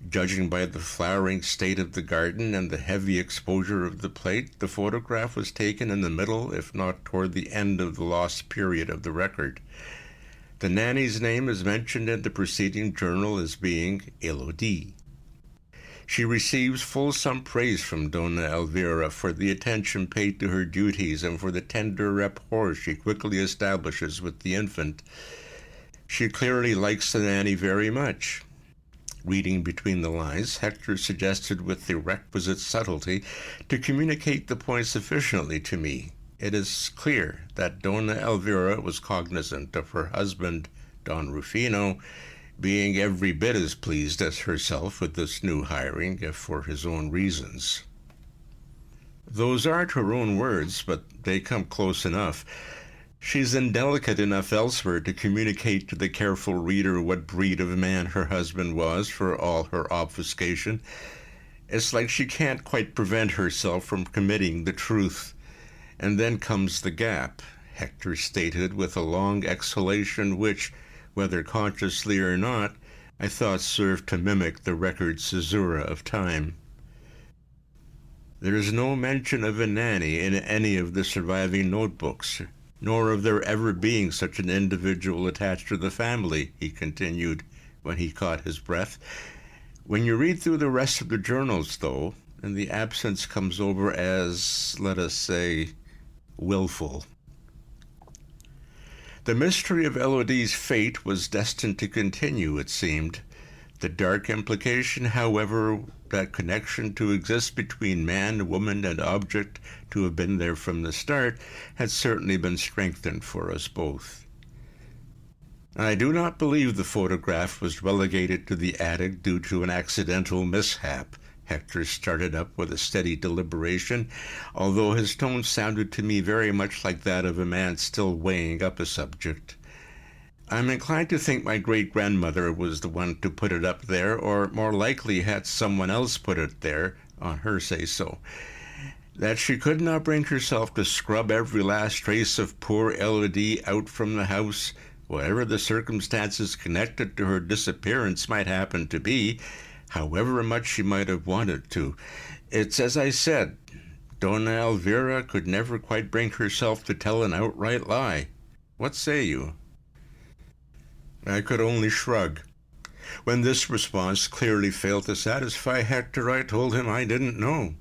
Judging by the flowering state of the garden and the heavy exposure of the plate, the photograph was taken in the middle, if not toward the end of the lost period of the record. The nanny's name is mentioned in the preceding journal as being Elodie. She receives fulsome praise from Dona Elvira for the attention paid to her duties and for the tender rapport she quickly establishes with the infant. She clearly likes the nanny very much. Reading between the lines, Hector suggested with the requisite subtlety to communicate the point sufficiently to me. It is clear that Dona Elvira was cognizant of her husband, Don Rufino, being every bit as pleased as herself with this new hiring, if for his own reasons. Those aren't her own words, but they come close enough. She's indelicate enough elsewhere to communicate to the careful reader what breed of man her husband was, for all her obfuscation. It's like she can't quite prevent herself from committing the truth. And then comes the gap, Hector stated with a long exhalation which, whether consciously or not, I thought served to mimic the record caesura of time. There is no mention of a nanny in any of the surviving notebooks, nor of there ever being such an individual attached to the family, he continued when he caught his breath. When you read through the rest of the journals, though, and the absence comes over as, let us say, willful. The mystery of Elodie's fate was destined to continue, it seemed. The dark implication, however, that connection to exist between man, woman, and object to have been there from the start, had certainly been strengthened for us both. I do not believe the photograph was relegated to the attic due to an accidental mishap. Hector started up with a steady deliberation, although his tone sounded to me very much like that of a man still weighing up a subject. I'm inclined to think my great-grandmother was the one to put it up there, or more likely had someone else put it there, on her say-so. That she could not bring herself to scrub every last trace of poor Elodie out from the house, whatever the circumstances connected to her disappearance might happen to be, however much she might have wanted to. It's as I said, Dona Elvira could never quite bring herself to tell an outright lie. What say you? I could only shrug. When this response clearly failed to satisfy Hector, I told him I didn't know,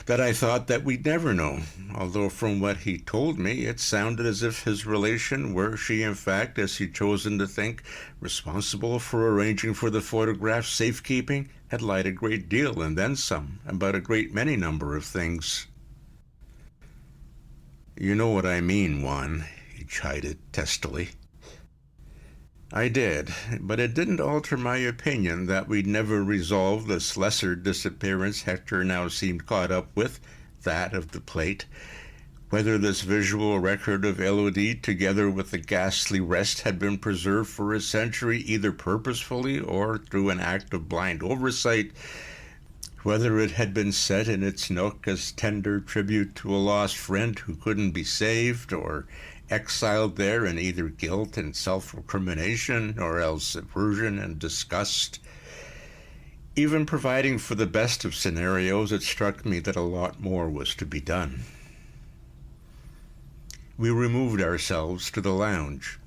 that I thought that we'd never know, although from what he told me it sounded as if his relation, were she in fact, as he'd chosen to think, responsible for arranging for the photograph's safekeeping, had lied a great deal, and then some, about a great many number of things. You know what I mean, Juan, he chided testily. I did, but it didn't alter my opinion that we'd never resolve this lesser disappearance Hector now seemed caught up with, that of the plate. Whether this visual record of Elodie, together with the ghastly rest, had been preserved for a century, either purposefully or through an act of blind oversight, whether it had been set in its nook as tender tribute to a lost friend who couldn't be saved, or exiled there in either guilt and self-recrimination, or else aversion and disgust. Even providing for the best of scenarios, it struck me that a lot more was to be done. We removed ourselves to the lounge.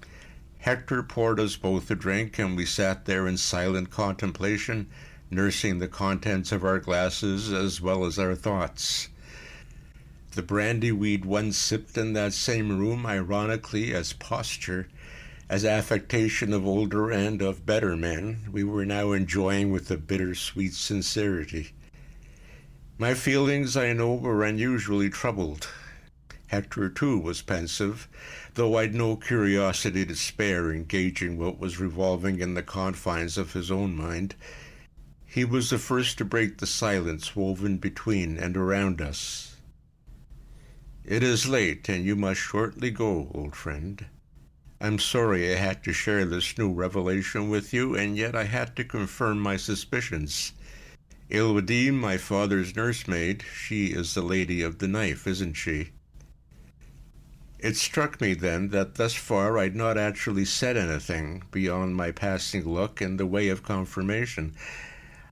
Hector poured us both a drink, and we sat there in silent contemplation, nursing the contents of our glasses as well as our thoughts. The brandy we'd once sipped in that same room, ironically as posture, as affectation of older and of better men, we were now enjoying with a bittersweet sincerity. My feelings, I know, were unusually troubled. Hector, too, was pensive, though I'd no curiosity to spare in gauging what was revolving in the confines of his own mind. He was the first to break the silence woven between and around us. It is late, and you must shortly go, old friend. I'm sorry I had to share this new revelation with you, and yet I had to confirm my suspicions. Elodie, my father's nursemaid, she is the lady of the knife, isn't she? It struck me then that thus far I'd not actually said anything beyond my passing look in the way of confirmation.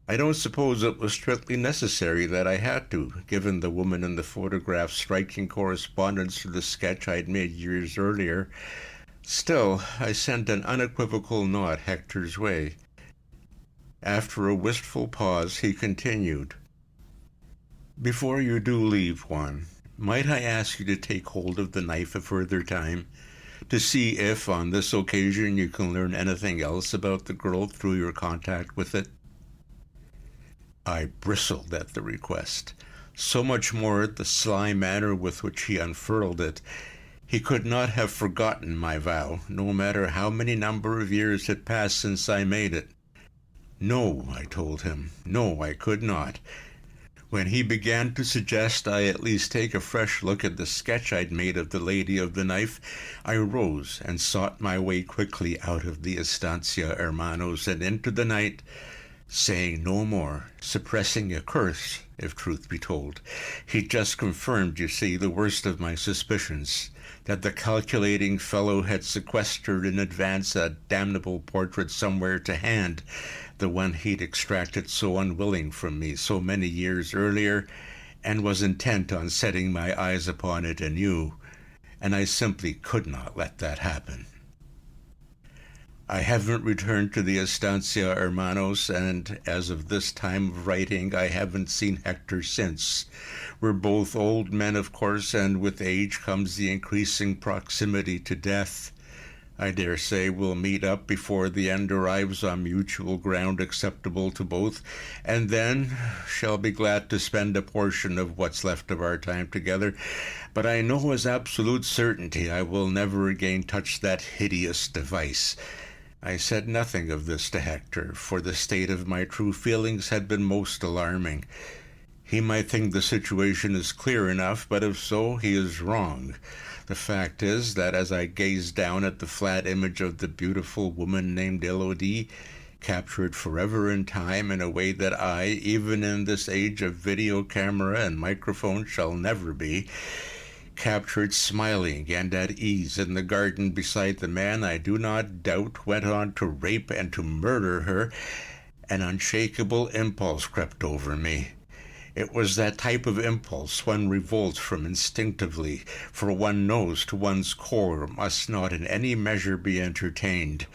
I don't suppose it was strictly necessary that I had to, given the woman in the photograph's striking correspondence to the sketch I'd made years earlier. Still, I sent an unequivocal nod Hector's way. After a wistful pause, he continued, "Before you do leave, Juan, might I ask you to take hold of the knife a further time, to see if, on this occasion, you can learn anything else about the girl through your contact with it?" I bristled at the request, so much more at the sly manner with which he unfurled it. He could not have forgotten my vow, no matter how many number of years had passed since I made it. No, I told him, no, I could not. When he began to suggest I at least take a fresh look at the sketch I'd made of the lady of the knife, I rose and sought my way quickly out of the Estancia Hermanos and into the night, saying no more, suppressing a curse, if truth be told. He just confirmed, you see, the worst of my suspicions, that the calculating fellow had sequestered in advance a damnable portrait somewhere to hand, the one he'd extracted so unwilling from me so many years earlier, and was intent on setting my eyes upon it anew, and I simply could not let that happen. I haven't returned to the Estancia Hermanos, and as of this time of writing, I haven't seen Hector since. We're both old men, of course, and with age comes the increasing proximity to death. I dare say we'll meet up before the end arrives on mutual ground acceptable to both, and then shall be glad to spend a portion of what's left of our time together. But I know as absolute certainty I will never again touch that hideous device. I said nothing of this to Hector, for the state of my true feelings had been most alarming. He might think the situation is clear enough, but if so, he is wrong. The fact is that as I gazed down at the flat image of the beautiful woman named Elodie, captured forever in time in a way that I, even in this age of video camera and microphone, shall never be, captured smiling and at ease in the garden beside the man I do not doubt went on to rape and to murder her, an unshakable impulse crept over me. It was that type of impulse one revolts from instinctively, for one knows to one's core must not in any measure be entertained.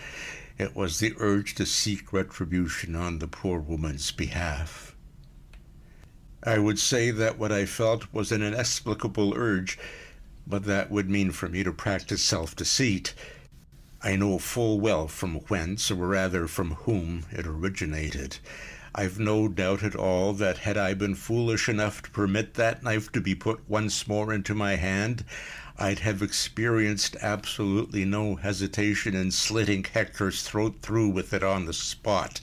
It was the urge to seek retribution on the poor woman's behalf. I would say that what I felt was an inexplicable urge, but that would mean for me to practice self-deceit. I know full well from whence, or rather from whom, it originated. I've no doubt at all that had I been foolish enough to permit that knife to be put once more into my hand, I'd have experienced absolutely no hesitation in slitting Hector's throat through with it on the spot.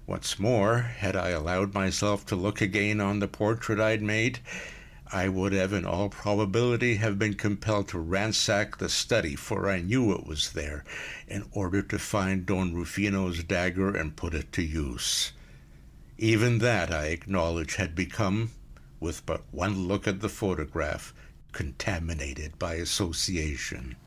What's more, had I allowed myself to look again on the portrait I'd made, I would have in all probability have been compelled to ransack the study, for I knew it was there, in order to find Don Rufino's dagger and put it to use. Even that, I acknowledge, had become, with but one look at the photograph, contaminated by association.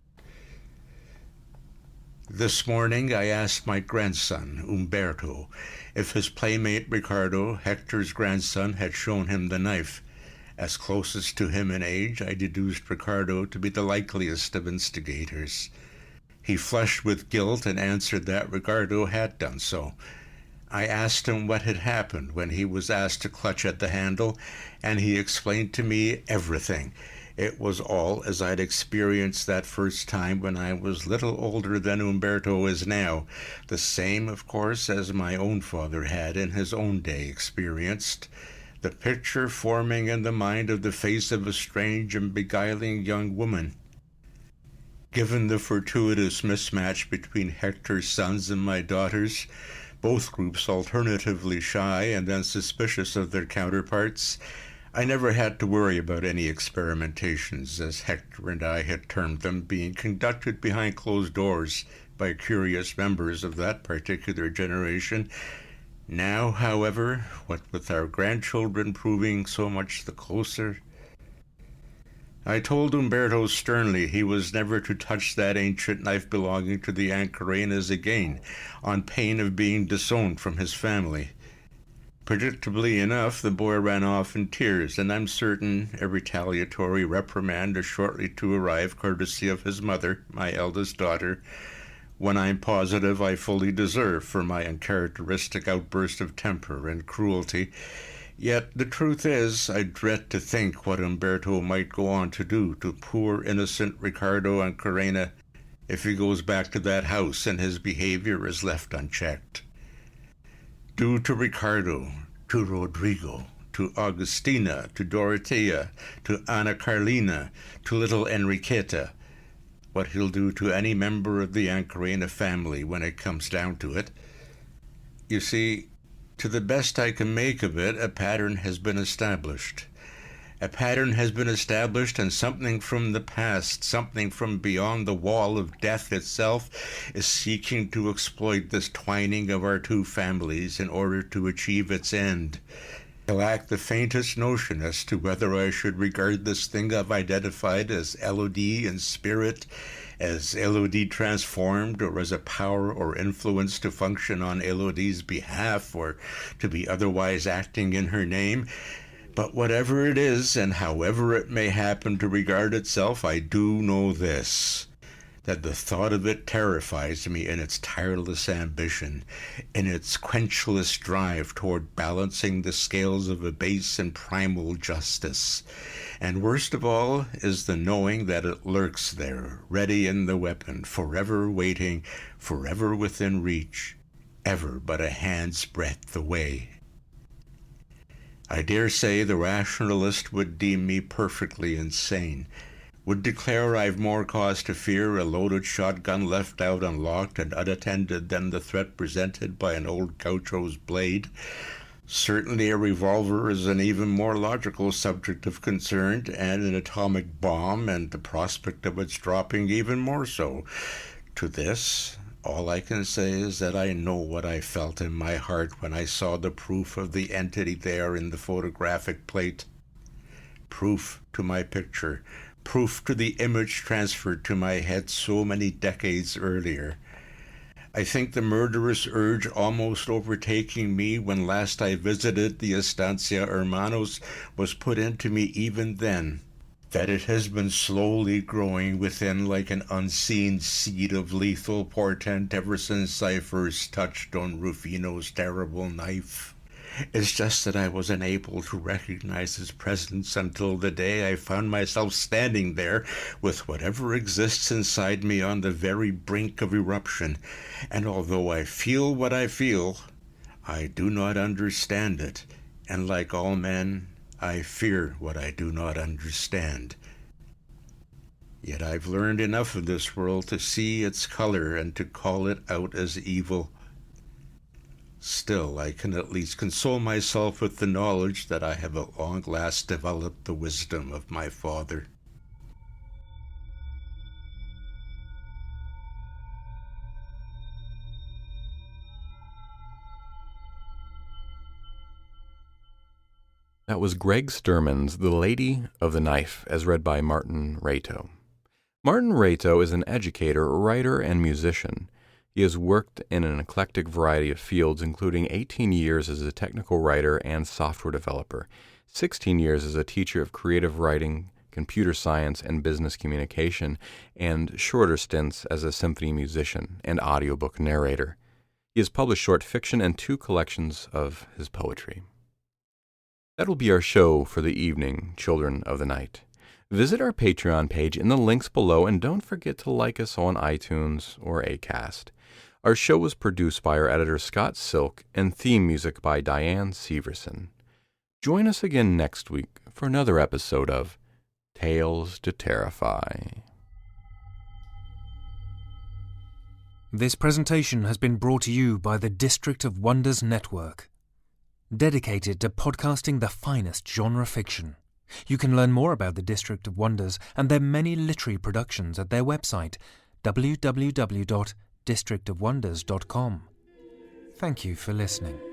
This morning I asked my grandson, Umberto, if his playmate Ricardo, Hector's grandson, had shown him the knife. As closest to him in age, I deduced Ricardo to be the likeliest of instigators. He flushed with guilt and answered that Ricardo had done so. I asked him what had happened when he was asked to clutch at the handle, and he explained to me everything. It was all as I'd experienced that first time when I was little older than Umberto is now, the same, of course, as my own father had in his own day experienced. The picture forming in the mind of the face of a strange and beguiling young woman. Given the fortuitous mismatch between Hector's sons and my daughters, both groups alternatively shy and then suspicious of their counterparts, I never had to worry about any experimentations, as Hector and I had termed them, being conducted behind closed doors by curious members of that particular generation. Now, however, what with our grandchildren proving so much the closer, I told Umberto sternly he was never to touch that ancient knife belonging to the Ancarenas again, on pain of being disowned from his family. Predictably enough, the boy ran off in tears, and I'm certain a retaliatory reprimand is shortly to arrive, courtesy of his mother, my eldest daughter, one I'm positive I fully deserve for my uncharacteristic outburst of temper and cruelty. Yet the truth is, I dread to think what Umberto might go on to do to poor innocent Ricardo Ancarena if he goes back to that house and his behavior is left unchecked. Do to Ricardo, to Rodrigo, to Augustina, to Dorothea, to Anna Carlina, to little Enriqueta, what he'll do to any member of the Ancarena family when it comes down to it. You see, to the best I can make of it, a pattern has been established. A pattern has been established, and something from the past, something from beyond the wall of death itself, is seeking to exploit this twining of our two families in order to achieve its end. I lack the faintest notion as to whether I should regard this thing I've identified as Elodie in spirit, as Elodie transformed, or as a power or influence to function on Elodie's behalf, or to be otherwise acting in her name. But whatever it is, and however it may happen to regard itself, I do know this, that the thought of it terrifies me in its tireless ambition, in its quenchless drive toward balancing the scales of a base and primal justice. And worst of all is the knowing that it lurks there, ready in the weapon, forever waiting, forever within reach, ever but a hand's breadth away. I dare say the rationalist would deem me perfectly insane, would declare I've more cause to fear a loaded shotgun left out unlocked and unattended than the threat presented by an old gaucho's blade. Certainly a revolver is an even more logical subject of concern, and an atomic bomb and the prospect of its dropping even more so. To this, all I can say is that I know what I felt in my heart when I saw the proof of the entity there in the photographic plate. Proof to my picture, proof to the image transferred to my head so many decades earlier. I think the murderous urge almost overtaking me when last I visited the Estancia Hermanos was put into me even then, that it has been slowly growing within like an unseen seed of lethal portent ever since I first touched Don Rufino's terrible knife. It's just that I was unable to recognize his presence until the day I found myself standing there with whatever exists inside me on the very brink of eruption, and although I feel what I feel, I do not understand it, and like all men, I fear what I do not understand. Yet I've learned enough of this world to see its color and to call it out as evil. Still, I can at least console myself with the knowledge that I have at long last developed the wisdom of my father. That was Greg Sturman's The Lady of the Knife, as read by Martin Rato. Martin Rato is an educator, writer, and musician. He has worked in an eclectic variety of fields, including 18 years as a technical writer and software developer, 16 years as a teacher of creative writing, computer science, and business communication, and shorter stints as a symphony musician and audiobook narrator. He has published short fiction and 2 collections of his poetry. That will be our show for the evening, Children of the Night. Visit our Patreon page in the links below, and don't forget to like us on iTunes or Acast. Our show was produced by our editor Scott Silk and theme music by Diane Severson. Join us again next week for another episode of Tales to Terrify. This presentation has been brought to you by the District of Wonders Network. dedicated to podcasting the finest genre fiction. You can learn more about the District of Wonders and their many literary productions at their website, www.districtofwonders.com. Thank you for listening.